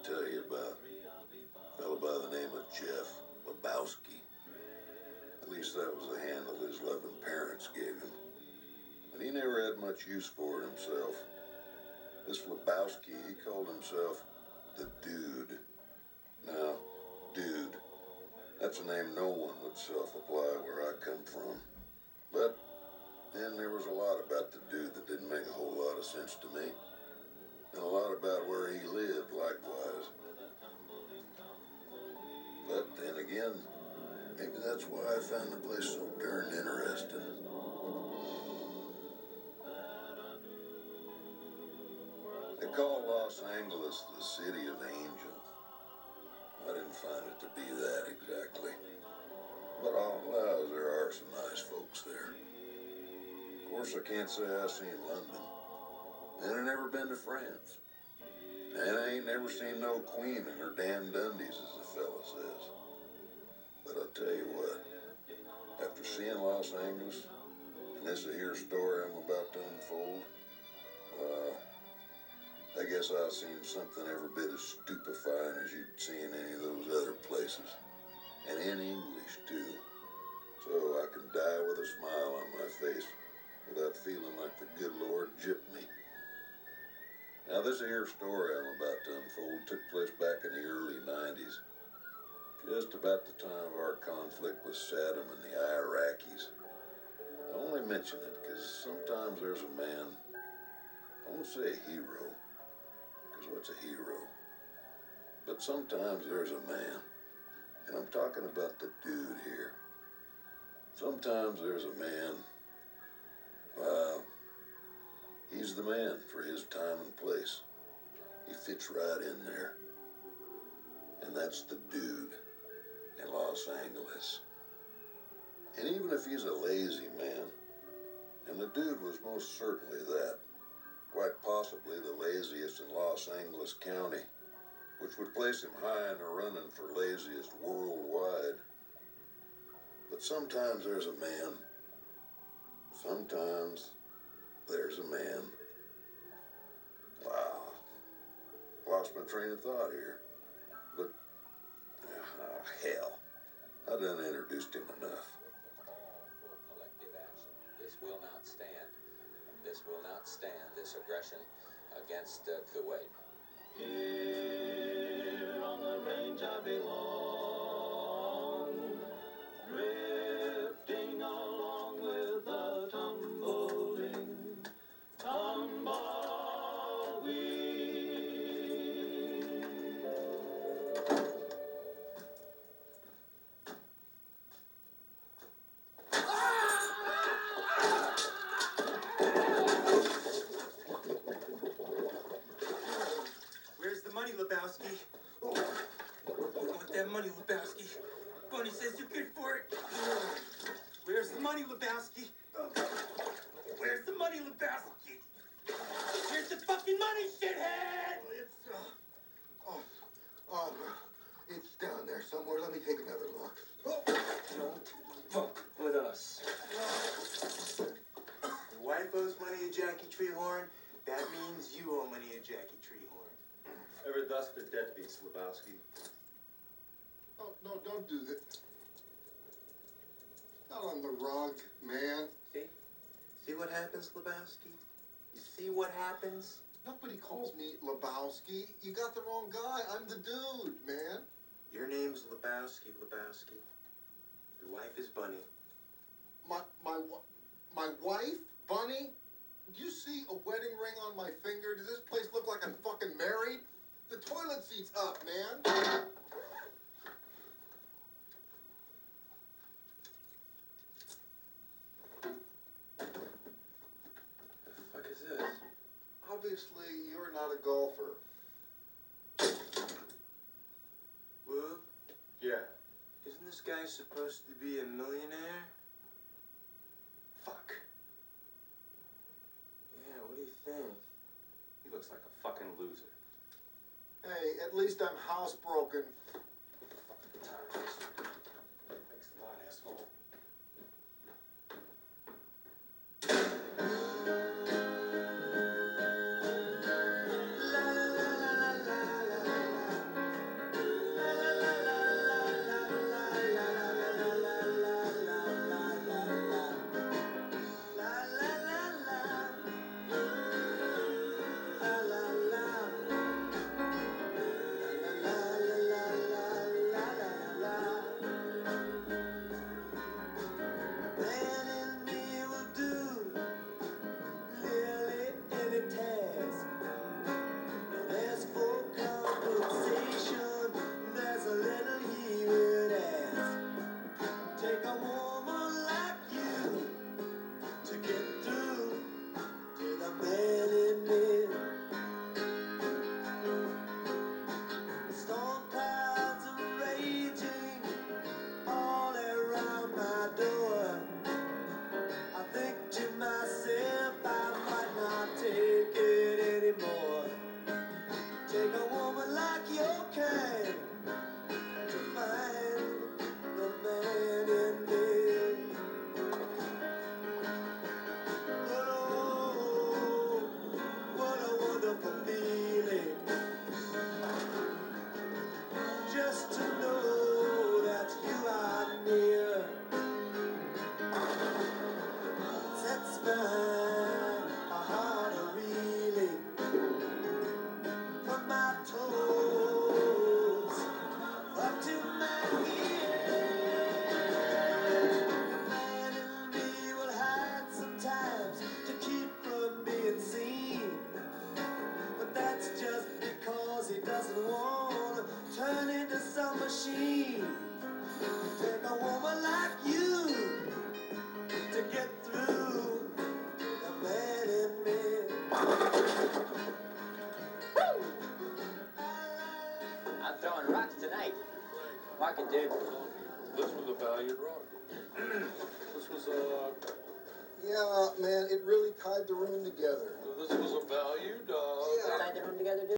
tell you about. A fellow by the name of Jeff Lebowski. At least that was the handle his loving parents gave him. And he never had much use for it himself. This Lebowski, he called himself the Dude. Now, Dude, that's a name no one would self-apply where I come from. But then there was a lot about the Dude that didn't make a whole lot of sense to me. And a lot about where he lived, likewise. But then again, maybe that's why I found the place so darn interesting. They call Los Angeles the City of Angels. I didn't find it to be that exactly. But I'll allow there are some nice folks there. Of course, I can't say I've seen London. And I've never been to France. And I ain't never seen no queen in her damn Dundies, as the fella says. But I'll tell you what, after seeing Los Angeles, and this here story I'm about to unfold, well, I guess I've seen something every bit as stupefying as you'd see in any of those other places. And in English, too. So I can die with a smile on my face without feeling like the good Lord gypped me. Now, this here story I'm about to unfold took place back in the early 90s. Just about the time of our conflict with Saddam and the Iraqis. I only mention it because sometimes there's a man, I won't say a hero, because what's a hero? But sometimes there's a man, and I'm talking about the Dude here. Sometimes there's a man, wow, he's the man for his time and place. He fits right in there. And that's the Dude in Los Angeles. And even if he's a lazy man, and the Dude was most certainly that, quite possibly the laziest in Los Angeles County, which would place him high in the running for laziest worldwide. But sometimes there's a man. Sometimes there's a man. Wow. Lost my train of thought here. But, hell. I done introduced him enough. For collective action. This will not stand. This will not stand, this aggression against Kuwait. Here on the range I belong, drifting along with the tumbling tumbleweed. Where's the money, Lebowski? I want that money, Lebowski. Bunny says you're good for it. Where's the money, Lebowski? Where's the money, Lebowski? Where's the fucking money, shithead? It's down there somewhere. Let me take another look. Don't fuck with us. Your wife owes money to Jackie Treehorn. That means you owe money to Jackie Treehorn. Ever thus the deadbeats, Lebowski? Oh, no, don't do that. Not on the rug, man. See? See what happens, Lebowski? You see what happens? Nobody calls me Lebowski. You got the wrong guy. I'm the Dude, man. Your name's Lebowski, Lebowski. Your wife is Bunny. My wife, Bunny? Do you see a wedding ring on my finger? Does this place look like I'm fucking married? The toilet seat's up, man. The fuck is this? Obviously, you're not a golfer. Woo? Yeah. Isn't this guy supposed to be a millionaire? Fuck. Yeah, what do you think? He looks like a fucking loser. Hey, at least I'm housebroken. Thanks a lot, asshole. La la la la la la la. I'm throwing rocks tonight. Mark it, dude. This was a valued rock. This was Yeah, man, it really tied the room together. This was a valued. Tied the room together, dude.